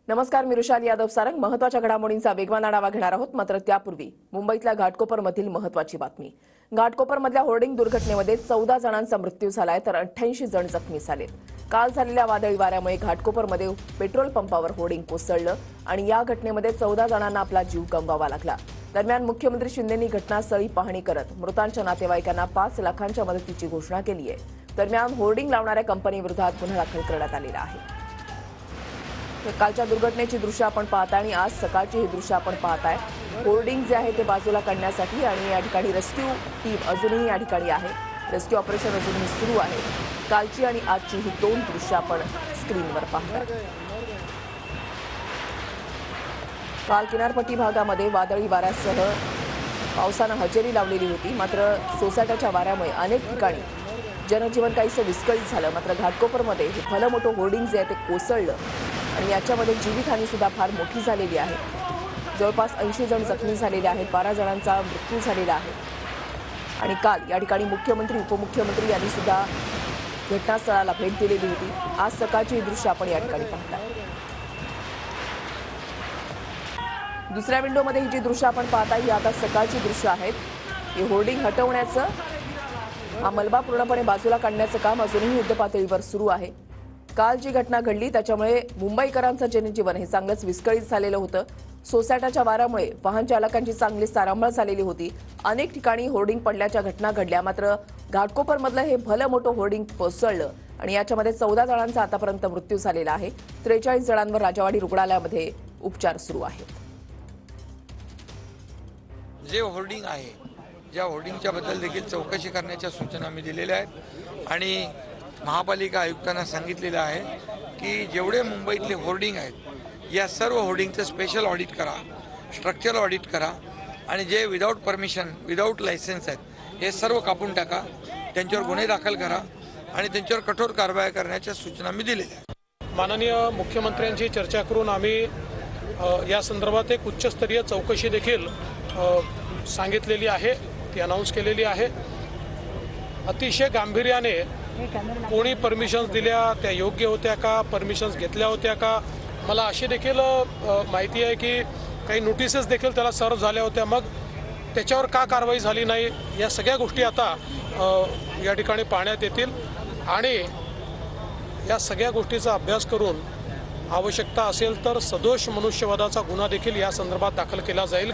नमस्कार, मी रुशाली यादव सारंग. महत्त्वाच्या घडामोडींचा वेगवान आढावा घेणार आहोत. मात्र त्यापूर्वी मुंबईतल्या घाटकोपरमधील महत्त्वाची बातमी. घाटकोपरमधल्या होर्डिंग दुर्घटनेमध्ये 14 जणांचा मृत्यू झालाय तर 88 जण जखमी झालेत. काल झालेल्या वादळी वाऱ्यामुळे घाटकोपरमध्ये पेट्रोल पंपावर होर्डिंग कोसळलं आणि या घटनेमध्ये 14 जणांना आपला जीव गमवावा लागला. दरम्यान मुख्यमंत्री शिंदेंनी घटनास्थळी पाहणी करत मृतांच्या नातेवाईकांना 5 लाखांच्या मदतीची घोषणा केली आहे. दरम्यान होर्डिंग लावणाऱ्या कंपनीविरोधात गुन्हा दाखल करण्यात आलेला आहे. कालच्या दुर्घटनेची दृश्य आपण पाहताय आणि आज सकाळची ही दृश्य आपण पाहताय. होर्डिंग जे आहे ते बाजूला काढण्यासाठी आणि या ठिकाणी रेस्क्यू टीम अजूनही या ठिकाणी आहे. रेस्क्यू ऑपरेशन अजूनही सुरू आहे. कालची आणि आजची ही दोन दृश्य आपण स्क्रीनवर पाहताय. काल किनारपट्टी भागामध्ये वादळी वाऱ्यासह पावसानं हजेरी लावलेली होती. मात्र सोसाट्याच्या वाऱ्यामुळे अनेक ठिकाणी जनजीवन काहीसं विस्कळीत झालं. मात्र घाटकोपरमध्ये हे भलं मोठं होर्डिंग जे आहे ते कोसळलं आणि याच्यामध्ये जीवितहानी सुद्धा फार मोठी झालेली आहे. जवळपास 80 जण जखमी झालेले आहेत. 12 जणांचा मृत्यू झालेला आहे. आणि काल या ठिकाणी मुख्यमंत्री उपमुख्यमंत्री यांनी सुद्धा घटनास्थळाला भेट दिलेली होती. आज सकाळची ही दृश्य आपण या ठिकाणी पाहताय. दुसऱ्या विंडोमध्ये ही जी दृश्य आपण पाहताय ही आता सकाळची दृश्य आहेत. हे होर्डिंग हटवण्याचं, हा मलबा पूर्णपणे बाजूला काढण्याचं काम अजूनही युद्धपातळीवर सुरू आहे. काल जी घटना घडली त्याच्यामुळे मुंबईकरांचं जनजीवन हे चांगलंच विस्कळीत झालेलं होतं. सोसाट्याच्या वाऱ्यामुळे वाहन चालकांची चांगली तारांबळ झालेली होती. अनेक ठिकाणी होर्डिंग पडल्याच्या घटना घडल्या. मात्र घाटकोपरमधलं हे भलं मोठं होर्डिंग कोसळलं आणि याच्यामध्ये 14 जणांचा आतापर्यंत मृत्यू झालेला आहे. 43 जणांवर राजावाडी रुग्णालयामध्ये उपचार सुरू आहेत. जे होर्डिंग आहे, ज्या होर्डिंगच्या बद्दल देखील चौकशी करण्याच्या सूचना मी दिलेल्या आहेत आणि महापालिका आयुक्तांना सांगितलेलं आहे की जेवढे मुंबईतले होर्डिंग आहेत या सर्व होर्डिंगचं स्पेशल ऑडिट करा, स्ट्रक्चरल ऑडिट करा आणि जे विदाऊट परमिशन, विदाऊट लायसन्स आहेत हे सर्व कापून टाका, त्यांच्यावर गुन्हे दाखल करा आणि त्यांच्यावर कठोर कारवाई करण्याच्या सूचना मी दिलेल्या आहेत. माननीय मुख्यमंत्र्यांची चर्चा करून आम्ही या संदर्भात एक उच्चस्तरीय चौकशी देखील सांगितलेली आहे, ती अनाऊन्स केलेली आहे. अतिशय गांभीर्याने कोणी परमिशन्स दिल्या, त्या योग्य होत्या का, परमिशन्स घेतल्या होत्या का, मला अशी देखील माहिती आहे की काही नोटिसेस देखील त्याला सर्व झाल्या होत्या. मग त्याच्यावर का कारवाई झाली नाही, या सगळ्या गोष्टी आता या ठिकाणी पाहण्यात येतील आणि या सगळ्या गोष्टीचा अभ्यास करून आवश्यकता असेल तर सदोष मनुष्यवधाचा गुन्हा देखील या संदर्भात दाखल केला जाईल.